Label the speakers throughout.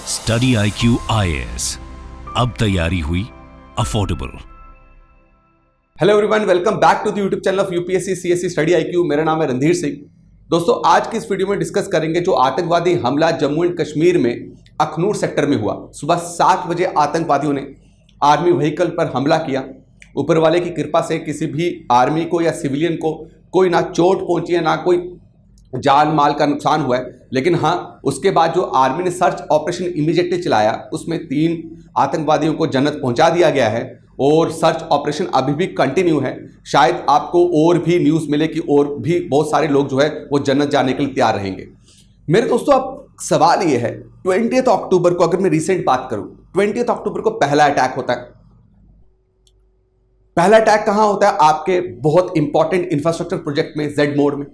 Speaker 1: Study IQ IAS, अब तैयारी हुई affordable.
Speaker 2: Hello everyone, welcome back to the YouTube channel of UPSC CSC study IQ। मेरा नाम है रणधीर सिंह। दोस्तों, आज की इस वीडियो में डिस्कस करेंगे जो आतंकवादी हमला जम्मू एंड कश्मीर में अखनूर सेक्टर में हुआ। सुबह 7 बजे आतंकवादियों ने आर्मी व्हीकल पर हमला किया। ऊपर वाले की कृपा से किसी भी आर्मी को या सिविलियन को कोई ना चोट पहुंची है, ना कोई जान माल का नुकसान हुआ है। लेकिन हाँ, उसके बाद जो आर्मी ने सर्च ऑपरेशन इमीडिएटली चलाया, उसमें 3 आतंकवादियों को जन्नत पहुंचा दिया गया है और सर्च ऑपरेशन अभी भी कंटिन्यू है। शायद आपको और भी न्यूज़ मिले कि और भी बहुत सारे लोग जो है वो जन्नत जाने के लिए तैयार रहेंगे। मेरे दोस्तों, अब सवाल ये है, 20 अक्टूबर को अगर मैं रिसेंट बात करूं, 20 अक्टूबर को पहला अटैक होता है। पहला अटैक कहां होता है? आपके बहुत इंपॉर्टेंट इंफ्रास्ट्रक्चर प्रोजेक्ट में, जेड मोड में।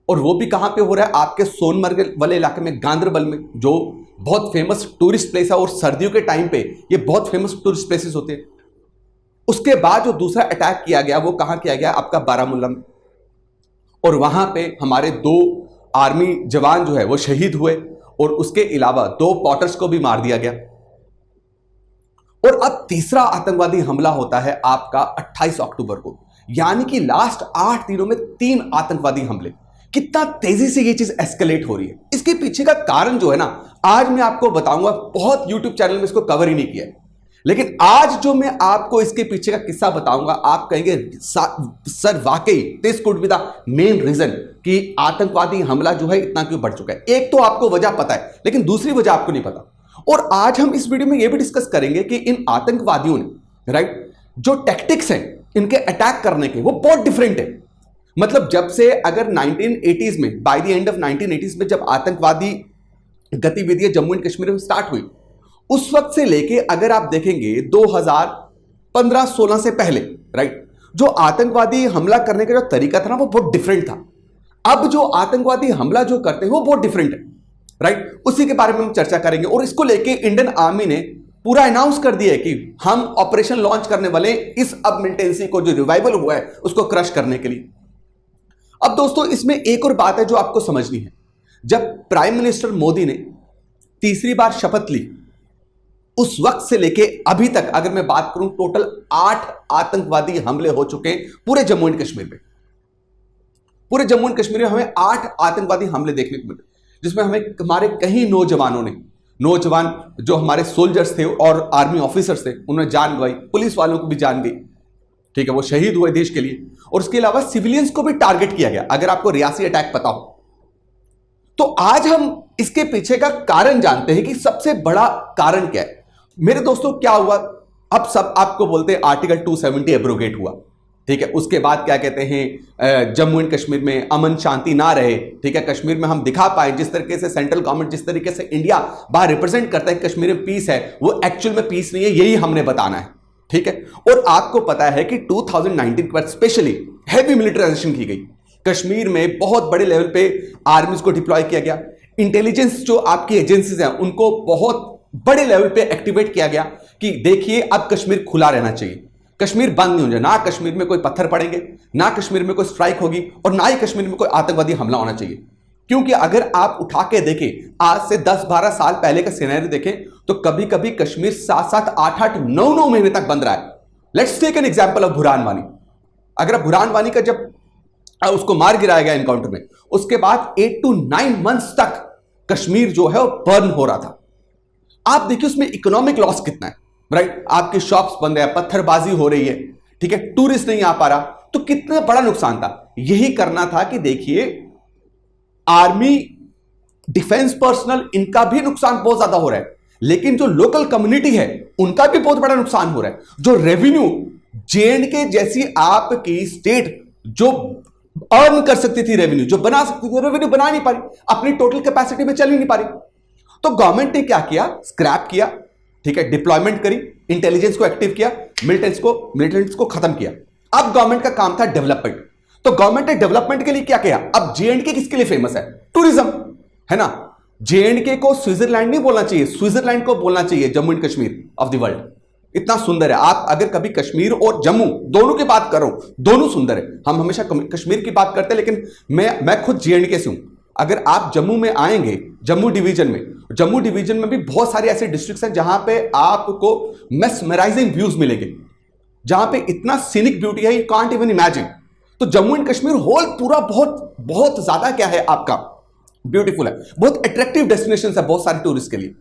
Speaker 2: और वो भी कहां पे हो रहा है? आपके सोनमर्ग वाले इलाके में, गांदरबल में, जो बहुत फेमस टूरिस्ट प्लेस है और सर्दियों के टाइम पे ये बहुत फेमस टूरिस्ट प्लेसेस होते हैं। उसके बाद जो दूसरा अटैक किया गया वो कहां किया गया? आपका बारामूला में। और वहां पे हमारे 2 आर्मी जवान जो है वो शहीद हुए और उसके अलावा 2 पॉटर्स को भी मार दिया गया। और अब तीसरा आतंकवादी हमला होता है आपका 28 अक्टूबर को, यानी कि लास्ट 8 दिनों में 3 आतंकवादी हमले। कितना तेजी से ये चीज एस्केलेट हो रही है, इसके पीछे का कारण जो है ना, आज मैं आपको बताऊंगा। बहुत यूट्यूब चैनल में इसको कवर ही नहीं किया है, लेकिन आज जो मैं आपको इसके पीछे का किस्सा बताऊंगा, आप कहेंगे सर वाकई this could be the main reason कि आतंकवादी हमला जो है इतना क्यों बढ़ चुका है। एक तो आपको वजह पता है, लेकिन दूसरी वजह आपको नहीं पता। और आज हम इस वीडियो में यह भी डिस्कस करेंगे कि इन आतंकवादियों ने, राइट, जो टैक्टिक्स हैं इनके अटैक करने के, वो बहुत डिफरेंट है। मतलब जब से, अगर 1980s में, by the end of 1980s में जब आतंकवादी गतिविधियां जम्मू एंड कश्मीर में स्टार्ट हुई, उस वक्त से लेके अगर आप देखेंगे 2015-16 से पहले, राइट, जो आतंकवादी हमला करने का जो तरीका था ना, वो बहुत डिफरेंट था। अब जो आतंकवादी हमला जो करते हैं वो बहुत डिफरेंट है, राइट। उसी के बारे में हम चर्चा करेंगे। और इसको लेके इंडियन आर्मी ने पूरा अनाउंस कर दिया है कि हम ऑपरेशन लॉन्च करने वाले इस अब मिलिटेंसी को, जो रिवाइवल हुआ है, उसको क्रश करने के लिए। अब दोस्तों, इसमें एक और बात है जो आपको समझनी है। जब प्राइम मिनिस्टर मोदी ने तीसरी बार शपथ ली, उस वक्त से लेके अभी तक अगर मैं बात करूं, टोटल 8 आतंकवादी हमले हो चुके हैं पूरे जम्मू एंड कश्मीर में। पूरे जम्मू एंड कश्मीर में हमें 8 आतंकवादी हमले देखने को मिले, जिसमें हमारे कई नौजवान जो हमारे सोल्जर्स थे और आर्मी ऑफिसर्स थे, उन्होंने जान गंवाई। पुलिस वालों को भी जान गई, ठीक है, वो शहीद हुए देश के लिए। और उसके अलावा सिविलियंस को भी टारगेट किया गया, अगर आपको रियासी अटैक पता हो तो। आज हम इसके पीछे का कारण जानते हैं कि सबसे बड़ा कारण क्या है। मेरे दोस्तों, क्या हुआ? अब सब आपको बोलते हैं आर्टिकल 270 एब्रोगेट हुआ, ठीक है। उसके बाद क्या कहते हैं, जम्मू एंड कश्मीर में अमन शांति ना रहे, ठीक है। कश्मीर में हम दिखा पाए जिस तरीके से सेंट्रल गवर्नमेंट, जिस तरीके से इंडिया बाहर रिप्रेजेंट करता है कश्मीर में पीस है, वो एक्चुअल में पीस नहीं है, यही हमने बताना है, ठीक है। और आपको पता है कि 2019 के बाद स्पेशली हैवी मिलिटराइजेशन की गई। कश्मीर में बहुत बड़े लेवल पे आर्मीज को डिप्लॉय किया गया। इंटेलिजेंस जो आपकी एजेंसीज हैं उनको बहुत बड़े लेवल पे एक्टिवेट किया गया कि देखिए अब कश्मीर खुला रहना चाहिए, कश्मीर बंद नहीं हो जाए, ना कश्मीर में कोई पत्थर पड़ेंगे, ना कश्मीर में कोई स्ट्राइक होगी, और ना ही कश्मीर में कोई आतंकवादी हमला होना चाहिए। क्योंकि अगर आप उठा के देखें, आज से 10-12 साल पहले का सिनेरियो देखें, तो कभी कभी कश्मीर 7-7, 8-8, 9-9 महीने तक बंद रहा है। Let's take an example of Burhan Wani. अगर आप बुरहान वानी का, जब उसको मार गिराया गया एनकाउंटर में, उसके बाद 8 to 9 मंथ्स तक कश्मीर जो है वो बर्न हो रहा था। आप देखिए उसमें इकोनॉमिक लॉस कितना है, राइट। आपकी शॉप्स बंद है, पत्थरबाजी हो रही है, ठीक है, टूरिस्ट नहीं आ पा रहा, तो कितना बड़ा नुकसान था। यही करना था कि देखिए आर्मी, डिफेंस पर्सनल, इनका भी नुकसान बहुत ज्यादा हो रहा है, लेकिन जो लोकल कम्युनिटी है उनका भी बहुत बड़ा नुकसान हो रहा है। जो रेवेन्यू, J&K जैसी आपकी स्टेट जो अर्न कर सकती थी, रेवेन्यू जो बना सकती थी, रेवेन्यू बना नहीं पा रही, अपनी टोटल कैपेसिटी में चल ही नहीं पा रही। तो गवर्नमेंट ने क्या किया? स्क्रैप किया, ठीक है, डिप्लॉयमेंट करी, इंटेलिजेंस को एक्टिव किया, मिलिटेंट्स को खत्म किया। अब गवर्नमेंट का काम था डेवलपमेंट। तो गवर्नमेंट ने डेवलपमेंट के लिए क्या किया? अब J&K किसके लिए फेमस है? टूरिज्म, है ना। J&K को स्विट्जरलैंड नहीं बोलना चाहिए, स्विट्जरलैंड को बोलना चाहिए Jammu and Kashmir of the world. इतना सुंदर है। आप अगर कभी कश्मीर और जम्मू दोनों की बात करो, दोनों सुंदर है। हम हमेशा कश्मीर की बात करते हैं, लेकिन मैं खुद J&K से हूं। अगर आप जम्मू में आएंगे, जम्मू डिवीजन में, जम्मू डिवीजन में भी बहुत सारे ऐसे डिस्ट्रिक्ट्स हैं जहां पे आपको मेस्मराइजिंग व्यूज मिलेंगे, जहां पे इतना सीनिक ब्यूटी है, यू कांट इवन इमेजिन। तो जम्मू एंड कश्मीर होल पूरा बहुत बहुत ज्यादा क्या है आपका ब्यूटीफुल है, बहुत अट्रैक्टिव डेस्टिनेशन है बहुत सारे टूरिस्ट के लिए।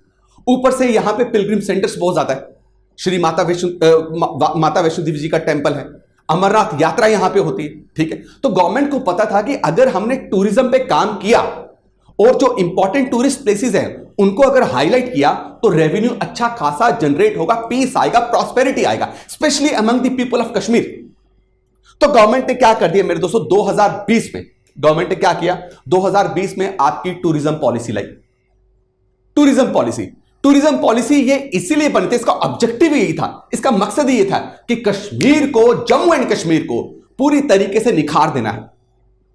Speaker 2: ऊपर से यहां पे पिलग्रिम सेंटर्स बहुत ज्यादा है, श्री माता वैष्णो देवी जी का टेम्पल है, अमरनाथ यात्रा यहां पे होती है, ठीक है। तो गवर्नमेंट को पता था कि अगर हमने टूरिज्म पे काम किया और जो इंपॉर्टेंट टूरिस्ट प्लेसेस हैं उनको अगर हाईलाइट किया तो रेवेन्यू अच्छा खासा जनरेट होगा, पीस आएगा, प्रॉस्पेरिटी आएगा, specially among the people of Kashmir. तो गवर्नमेंट ने क्या कर दिया मेरे दोस्तों, 2020 में गवर्नमेंट ने क्या किया, 2020 में आपकी टूरिज्म पॉलिसी लाई। टूरिज्म पॉलिसी ये इसीलिए बनी थी, इसका ऑब्जेक्टिव यही था, इसका मकसद ये था कि कश्मीर को, जम्मू एंड कश्मीर को पूरी तरीके से निखार देना है,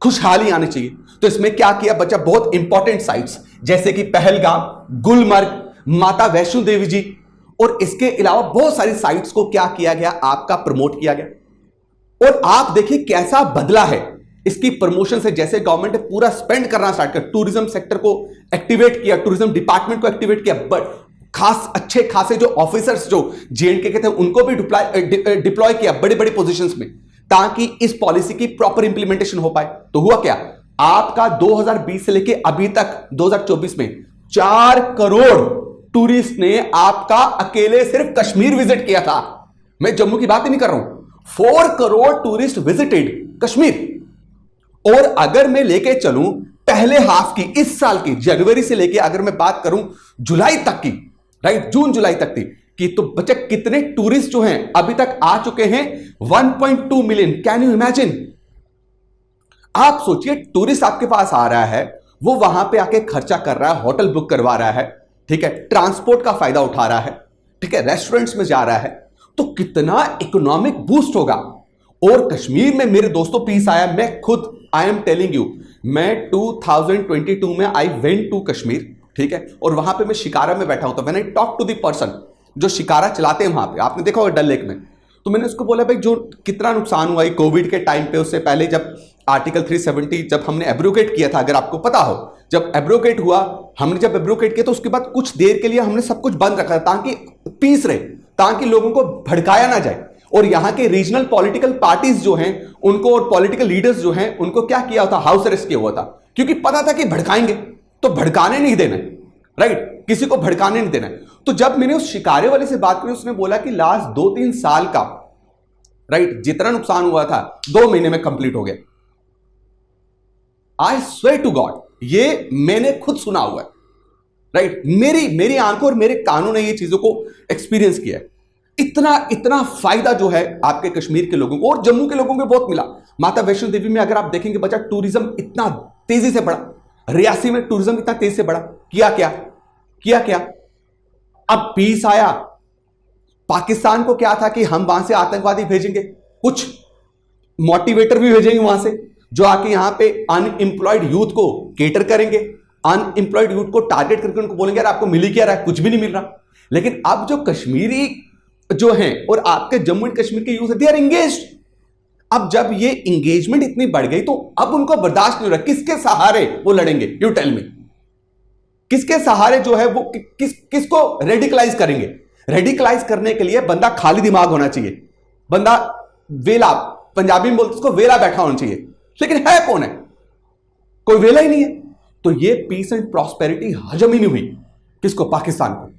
Speaker 2: खुशहाली आनी चाहिए। तो इसमें क्या किया बच्चा, बहुत इंपॉर्टेंट साइट्स जैसे कि पहलगाम, गुलमर्ग, माता वैष्णो देवी जी और इसके अलावा बहुत सारी साइट्स को क्या किया गया, आपका प्रमोट किया गया। और आप देखिए कैसा बदला है इसकी प्रमोशन से, जैसे गवर्नमेंट ने पूरा स्पेंड करना स्टार्ट कर, टूरिज्म सेक्टर को एक्टिवेट किया, टूरिज्म डिपार्टमेंट को एक्टिवेट किया, बट खास अच्छे खासे जो ऑफिसर्स जो जेएंडके के थे उनको भी डिप्लॉय किया बड़े बड़े पोजीशंस में, ताकि इस पॉलिसी की प्रॉपर इंप्लीमेंटेशन हो पाए। तो हुआ क्या, आपका 2020 से लेके अभी तक 2024 में 4 करोड़ टूरिस्ट ने आपका अकेले सिर्फ कश्मीर विजिट किया था। मैं जम्मू की बात ही नहीं कर रहा हूं, 4 करोड़ टूरिस्ट विजिटेड कश्मीर। और अगर मैं लेके चलूं पहले हाफ की, इस साल की जनवरी से लेके अगर मैं बात करूं जुलाई तक की, राइट, जून जुलाई तक थी कि, तो बच्चे कितने टूरिस्ट जो हैं अभी तक आ चुके हैं, 1.2 मिलियन। Can you imagine? आप सोचिए, टूरिस्ट आपके पास आ रहा है, वो वहां पे आके खर्चा कर रहा है, होटल बुक करवा रहा है, ठीक है, ट्रांसपोर्ट का फायदा उठा रहा है, ठीक है, रेस्टोरेंट्स में जा रहा है, तो कितना इकोनॉमिक बूस्ट होगा। और कश्मीर में मेरे दोस्तों पीस आया, मैं खुद आई एम टेलिंग यू, मैं 2022 में आई वेंट टू कश्मीर, ठीक है, और वहां पे मैं शिकारा में बैठा हूं, तो when I talk to the person जो शिकारा चलाते हैं वहां पे, आपने देखा होगा डल लेक में, तो मैंने उसको बोला भाई जो कितना नुकसान हुआ कोविड के टाइम पे, उससे पहले जब आर्टिकल 370 जब हमने एब्रोगेट किया था, अगर आपको पता हो, जब एब्रोगेट हुआ, हमने जब एब्रोगेट किया तो उसके बाद कुछ देर के लिए हमने सब कुछ बंद रखा था ताकि पीस रहे, ताकि लोगों को भड़काया ना जाए। और यहां के रीजनल पॉलिटिकल पार्टीज जो हैं उनको, और पॉलिटिकल लीडर्स जो हैं उनको क्या किया था, हाउस अरेस्ट किया हुआ था, क्योंकि पता था कि भड़काएंगे, तो भड़काने नहीं देना, राइट, किसी को भड़काने नहीं देना। तो जब मैंने उस शिकारे वाले से बात करी, उसने बोला कि लास्ट 2-3 साल का, राइट, जितना नुकसान हुआ था 2 महीने में कंप्लीट हो गया। आई स्वेयर टू गॉड, ये मैंने खुद सुना हुआ है, राइट, मेरी आंखों और मेरे कानों ने ये चीजों को एक्सपीरियंस किया है। इतना फायदा जो है आपके कश्मीर के लोगों को और जम्मू के लोगों को बहुत मिला। माता वैष्णो देवी में अगर आप देखेंगे बच्चा, टूरिज्म इतना तेजी से बढ़ा, रियासी में टूरिज्म इतना तेजी से बढ़ा, किया क्या, अब पीस आया। पाकिस्तान को क्या था कि हम वहां से आतंकवादी भेजेंगे, कुछ मोटिवेटर भी भेजेंगे वहां से, जो आके यहां पे अनएम्प्लॉयड यूथ को केटर करेंगे, अनएम्प्लॉयड यूथ को टारगेट करके उनको बोलेंगे यार आपको मिल ही क्या रहा है, कुछ भी नहीं मिल रहा। लेकिन अब जो कश्मीरी जो हैं और आपके जम्मू एंड कश्मीर के यूथ, दे आर एंगेज्ड। अब जब ये एंगेजमेंट इतनी बढ़ गई तो अब उनको बर्दाश्त नहीं हो रहा, किसके सहारे वो लड़ेंगे, यू टेल मी, किसके सहारे जो है वो किसको रेडिकलाइज करेंगे। रेडिकलाइज करने के लिए बंदा खाली दिमाग होना चाहिए, बंदा वेला, पंजाबी में बोलते उसको वेला बैठा होना चाहिए, लेकिन है कौन है, कोई वेला ही नहीं है। तो ये पीस एंड प्रॉस्पेरिटी हजम ही नहीं हुई किसको, पाकिस्तान को।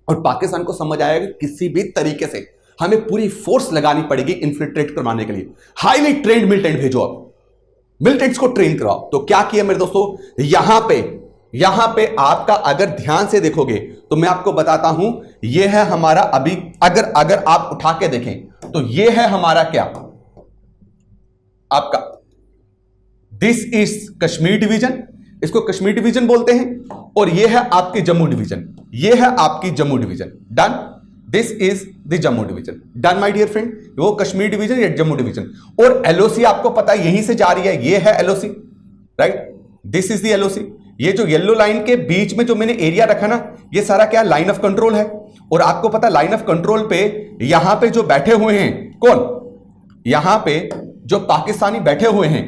Speaker 2: और पाकिस्तान को समझ आया कि किसी भी तरीके से हमें पूरी फोर्स लगानी पड़ेगी इन्फिल्ट्रेट करवाने के लिए। हाईली ट्रेंड मिलिटेंट भेजो, अब मिलिटेंट्स को ट्रेन कराओ। तो क्या किया मेरे दोस्तों, यहां पे आपका अगर ध्यान से देखोगे तो मैं आपको बताता हूं, यह है हमारा अभी, अगर आप उठा के देखें तो यह है हमारा क्या, आपका दिस इज कश्मीर डिवीजन, इसको कश्मीर डिवीजन बोलते हैं। और यह है आपकी जम्मू डिवीजन, यह है आपकी Jammu division. Done, this is the Jammu division. Done my dear friend, वो कश्मीर डिवीजन या जम्मू डिवीजन। और एलओसी आपको पता है यहीं से जा रही है, ये है LOC, right, this is the LOC. ये जो येलो लाइन के बीच में जो मैंने एरिया रखा ना, ये सारा क्या लाइन ऑफ कंट्रोल है। और आपको पता है लाइन ऑफ कंट्रोल पे यहां पे जो बैठे हुए हैं, कौन, यहां पे जो पाकिस्तानी बैठे हुए हैं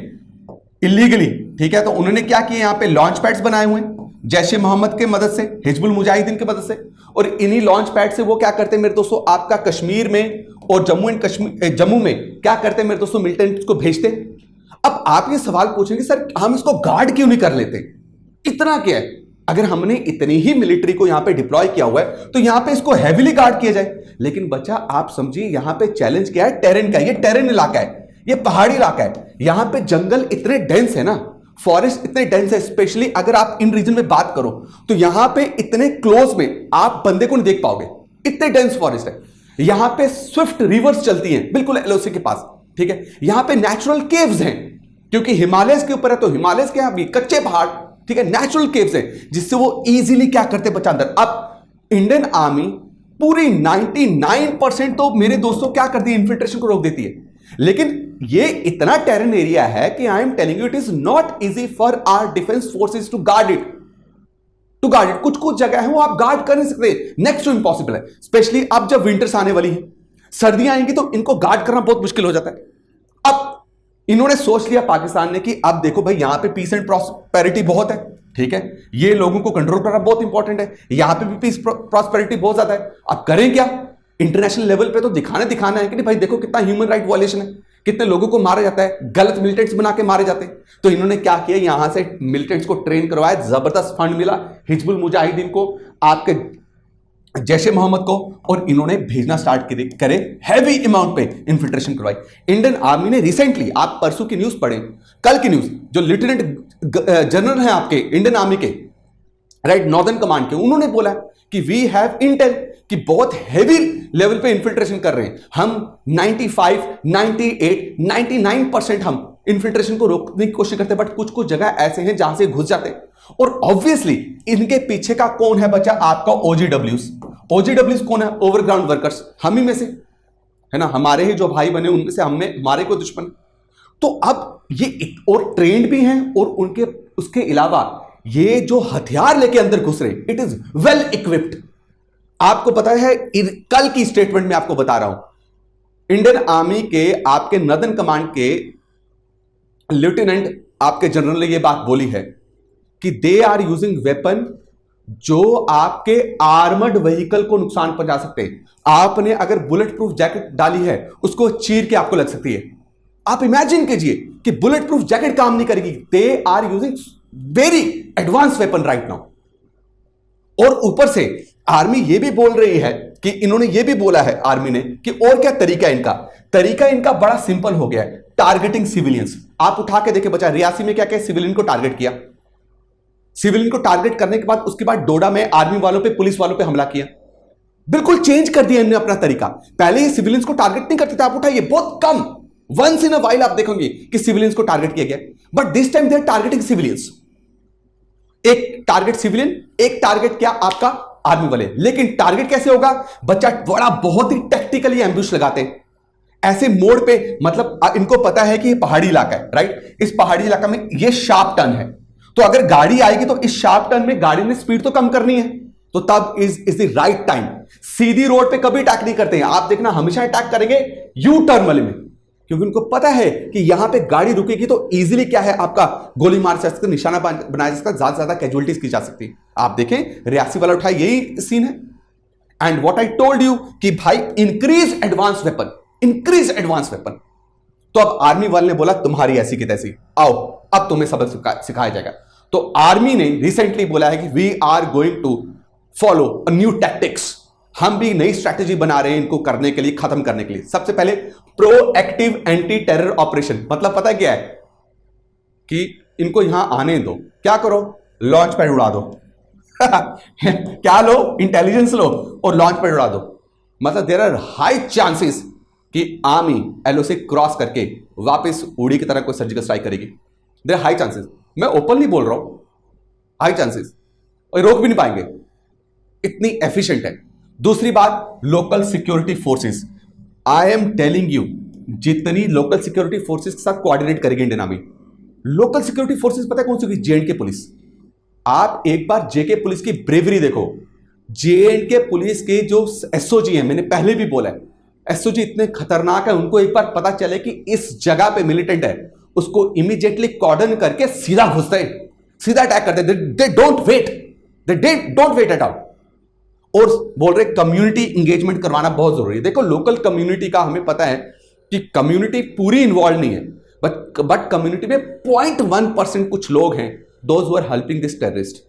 Speaker 2: इलीगली, ठीक है, तो उन्होंने क्या किया, यहां पे लॉन्च पैड्स बनाए हुए हैं, जैश ए मोहम्मद के मदद से, हिजबुल मुजाहिदीन की मदद से, और इन्हीं लॉन्च पैड से वो क्या करते हैं मेरे दोस्तों, आपका कश्मीर में और जम्मू में क्या करते हैं मेरे दोस्तों, मिलिटेंट्स को भेजते। अब आप ये सवाल पूछेंगे सर हम इसको गार्ड क्यों नहीं कर लेते, इतना क्या है, अगर हमने इतनी ही मिलिट्री को यहां पे डिप्लॉय किया हुआ है तो यहां पे इसको हैवीली गार्ड किया जाए। लेकिन बच्चा आप समझिए यहां पे चैलेंज क्या है, टेरेन का, ये टेरेन इलाका है, ये पहाड़ी इलाका है, यहां पे जंगल इतने डेंस है ना, फॉरेस्ट इतने डेंस है, स्पेशली अगर आप इन रीजन में बात करो तो यहां पे इतने क्लोज में आप बंदे को नहीं देख पाओगे, इतने डेंस फॉरेस्ट है। यहां पे स्विफ्ट रिवर्स चलती हैं बिल्कुल एलओसी के पास, ठीक है। यहां पे नेचुरल केव्स हैं क्योंकि हिमालय के ऊपर है, तो हिमालय के यहां भी कच्चे पहाड़, ठीक है, नेचुरल केव्स हैं जिससे वो इजीली क्या करते बच्चा अंदर। अब इंडियन आर्मी पूरी 99% तो मेरे दोस्तों क्या करती है, इन्फिल्ट्रेशन को रोक देती है। लेकिन ये इतना टेरेन एरिया है कि I am telling you it is not easy for our defence forces to guard it, कुछ कुछ जगह है वो आप गार्ड कर नहीं सकते, नेक्स्ट टू इम्पॉसिबल है। स्पेशली अब जब विंटर्स आने वाली है, सर्दियां आएंगी तो इनको गार्ड करना बहुत मुश्किल हो जाता है। अब इन्होंने सोच लिया पाकिस्तान ने कि अब देखो भाई यहां पे पीस एंड प्रॉस्पेरिटी बहुत है, ठीक है, ये लोगों को कंट्रोल करना बहुत इंपॉर्टेंट है, यहां पे भी पीस प्रॉस्पेरिटी बहुत ज्यादा है। अब करें क्या, इंटरनेशनल लेवल पे तो दिखाना है कि नहीं भाई देखो कितना ह्यूमन राइट वायलेशन है, कितने लोगों को मारा जाता है, गलत मिलिटेंट्स बना के मारे जाते हैं। तो इन्होंने क्या किया, यहां से मिलिटेंट्स को ट्रेन करवाया, जबरदस्त फंड मिला हिजबुल मुजाहिदीन को, आपके जैश ए मोहम्मद को, और इन्होंने भेजना स्टार्ट करे, हैवी अमाउंट पे इन्फिल्ट्रेशन करवाई। इंडियन आर्मी ने रिसेंटली, आप परसों की न्यूज पढ़ें, कल की न्यूज, जो लेफ्टिनेंट जनरल हैं आपके इंडियन आर्मी के, राइट, नॉर्दर्न कमांड के, उन्होंने बोला कि वी हैव इंटेल कि बहुत हैवी लेवल पे इन्फिल्ट्रेशन कर रहे हैं हम, 95, 98, 99% हम इन्फिल्ट्रेशन को रोकने की कोशिश करते हैं, बट कुछ कुछ जगह ऐसे हैं जहां से घुस जाते हैं। और ऑब्वियसली इनके पीछे का कौन है बच्चा, आपका ओजीडब्ल्यूज कौन है, ओवरग्राउंड वर्कर्स, हम ही में से है ना, हमारे ही जो भाई बने उनमें से हमारे को दुश्मन। तो अब ये और ट्रेंड भी हैं, और उनके उसके अलावा ये जो हथियार लेके अंदर घुस रहे, इट इज वेल इक्विप्ड। आपको पता है, कल की स्टेटमेंट में आपको बता रहा हूं, इंडियन आर्मी के आपके नॉर्दर्न कमांड के लेफ्टिनेंट आपके जनरल ने यह बात बोली है कि दे आर यूजिंग वेपन जो आपके आर्मर्ड व्हीकल को नुकसान पहुंचा सकते हैं। आपने अगर बुलेट प्रूफ जैकेट डाली है उसको चीर के आपको लग सकती है। आप इमेजिन कीजिए कि बुलेट प्रूफ जैकेट काम नहीं करेगी। They are using very advance weapon right now. और ऊपर से आर्मी ये भी बोल रही है कि इन्होंने ये भी बोला है आर्मी ने कि और क्या तरीका इनका बड़ा सिंपल हो गया है, टारगेटिंग सिविलियंस। आप उठा के देखे बच्चा, रियासी में क्या क्या सिविलियन को टारगेट किया, सिविलियन को टारगेट करने के बाद उसके बाद डोडा में आर्मी वालों पे, पुलिस वालों पे हमला किया। बिल्कुल चेंज कर दिया इन्होंने अपना तरीका। पहले ये सिविलियंस को टारगेट नहीं करते थे, आप उठाइए बहुत कम, वंस इन अ वाइल आप देखोगे कि सिविलियंस को टारगेट किया गया, but this time they are targeting civilians. एक टारगेट सिविलियन, एक टारगेट क्या आपका आर्मी वाले। लेकिन टारगेट कैसे होगा बच्चा, बड़ा बहुत ही टेक्टिकली एम्बुश लगाते हैं ऐसे मोड़ पे। मतलब इनको पता है कि ये पहाड़ी इलाका है, राइट, इस पहाड़ी इलाका में ये शार्प टर्न है, तो अगर गाड़ी आएगी तो इस शार्प टर्न में गाड़ी ने स्पीड तो कम करनी है, तो तब is the right time. Sidhi road पे कभी अटैक नहीं करते हैं, आप देखना हमेशा अटैक करेंगे यू टर्न वाले में, क्योंकि उनको पता है कि यहां पे गाड़ी रुकेगी तो इजीली क्या है आपका गोली मार सकते, निशाना बनाया जा सकता, ज्यादा से ज्यादा कैजुअलिटीज की जा सकती है। आप देखें रियासी वाला उठाए, यही सीन है। And what I told you कि भाई इंक्रीज एडवांस वेपन। तो अब आर्मी वाले ने बोला तुम्हारी ऐसी की तैसी, आओ अब तुम्हें सबक सिखाया जाएगा। तो आर्मी ने रिसेंटली बोला है कि we are going to follow a new tactics. हम भी नई स्ट्रैटेजी बना रहे हैं इनको करने के लिए, खत्म करने के लिए। सबसे पहले प्रोएक्टिव एंटी टेरर ऑपरेशन। मतलब पता है क्या है कि इनको यहां आने दो, क्या करो, लॉन्च पैड उड़ा दो क्या लो, इंटेलिजेंस लो और लॉन्च पैड उड़ा दो। मतलब देयर आर हाई चांसेस कि आर्मी एलओसी क्रॉस करके वापस उड़ी की तरह कोई सर्जिकल स्ट्राइक करेगी। देयर हाई चांसेस, मैं ओपनली बोल रहा हूं, हाई चांसेस, और रोक भी नहीं पाएंगे, इतनी एफिशिएंट है। दूसरी बात, local security forces. I am telling you, जितनी लोकल सिक्योरिटी फोर्सेस के साथ कोऑर्डिनेट करेगी Indian army, local security forces पता है कौन सी होगी, जेएंडके पुलिस। आप एक बार जेके पुलिस की ब्रेवरी देखो, जेएंडके पुलिस के जो एसओजी है, मैंने पहले भी बोला है, एसओजी इतने खतरनाक है, उनको एक बार पता चले कि इस जगह पे मिलिटेंट है, उसको इमीडिएटली कॉर्डन करके सीधा घुसते हैं। सीधा अटैक करते, they don't wait at all. और बोल रहे कम्युनिटी इंगेजमेंट करवाना बहुत जरूरी है। देखो लोकल कम्युनिटी का हमें पता है कि कम्युनिटी पूरी इन्वॉल्व नहीं है, बट कम्युनिटी में 0.1% कुछ लोग हैं, those who are helping this terrorist.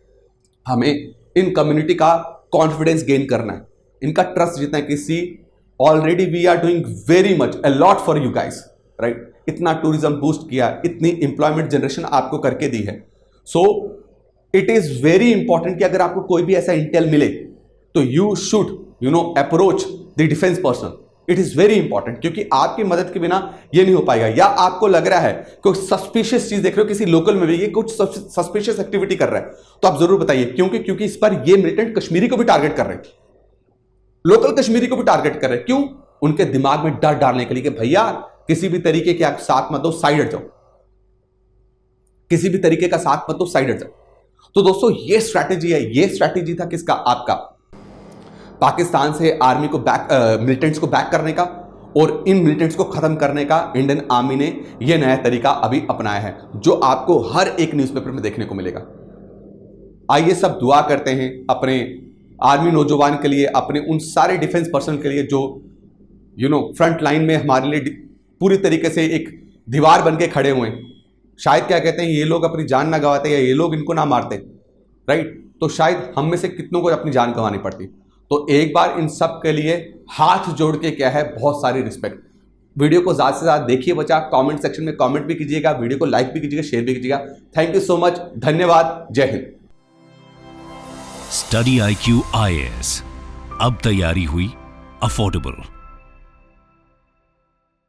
Speaker 2: हमें इन कम्युनिटी का कॉन्फिडेंस गेन करना है, इनका ट्रस्ट जीतना है कि see already we are doing very much a lot for you guys, right. इतना टूरिज्म बूस्ट किया, इतनी इंप्लॉयमेंट जनरेशन आपको करके दी है। So it is very important कि अगर आपको कोई भी ऐसा इंटेल मिले तो you should approach the defence person. It is very important, क्योंकि आपकी मदद के बिना ये नहीं हो पाएगा। या आपको लग रहा है कोई सस्पिशियस चीज देख रहे हो किसी लोकल में भी, ये कुछ सस्पिशियस एक्टिविटी कर रहा है, तो आप जरूर बताइए, क्योंकि इस पर ये मिलिटेंट कश्मीरी को भी टारगेट कर रहे हैं, लोकल कश्मीरी को भी टारगेट कर रहे हैं। क्यों? उनके दिमाग में डर डालने के लिए कि भैया किसी भी तरीके के आप साथ मत दो, साइड हट जाओ, किसी भी तरीके का साथ मत दो, साइड हट जाओ। तो दोस्तों ये स्ट्रैटेजी है, ये स्ट्रैटेजी था किसका? आपका, पाकिस्तान से आर्मी को मिलिटेंट्स को बैक करने का और इन मिलिटेंट्स को खत्म करने का इंडियन आर्मी ने यह नया तरीका अभी अपनाया है, जो आपको हर एक न्यूज़पेपर में देखने को मिलेगा। आइए सब दुआ करते हैं अपने आर्मी नौजवान के लिए, अपने उन सारे डिफेंस पर्सन के लिए जो फ्रंट लाइन में हमारे लिए पूरी तरीके से एक दीवार बन के खड़े हुए हैं। शायद क्या कहते हैं, ये लोग अपनी जान ना गंवाते या ये लोग इनको ना मारते, राइट, तो शायद हम में से कितनों को अपनी जान गंवानी पड़ती। तो एक बार इन सब के लिए हाथ जोड़ के क्या है, बहुत सारी रिस्पेक्ट। वीडियो को ज़्यादा से ज़्यादा देखिए बच्चा, कमेंट सेक्शन में कमेंट भी कीजिएगा, वीडियो को लाइक भी कीजिएगा, शेयर भी कीजिएगा। थैंक यू सो मच, धन्यवाद, जय हिंद।
Speaker 1: स्टडी IQ IAS, अब तैयारी हुई अफोर्डेबल।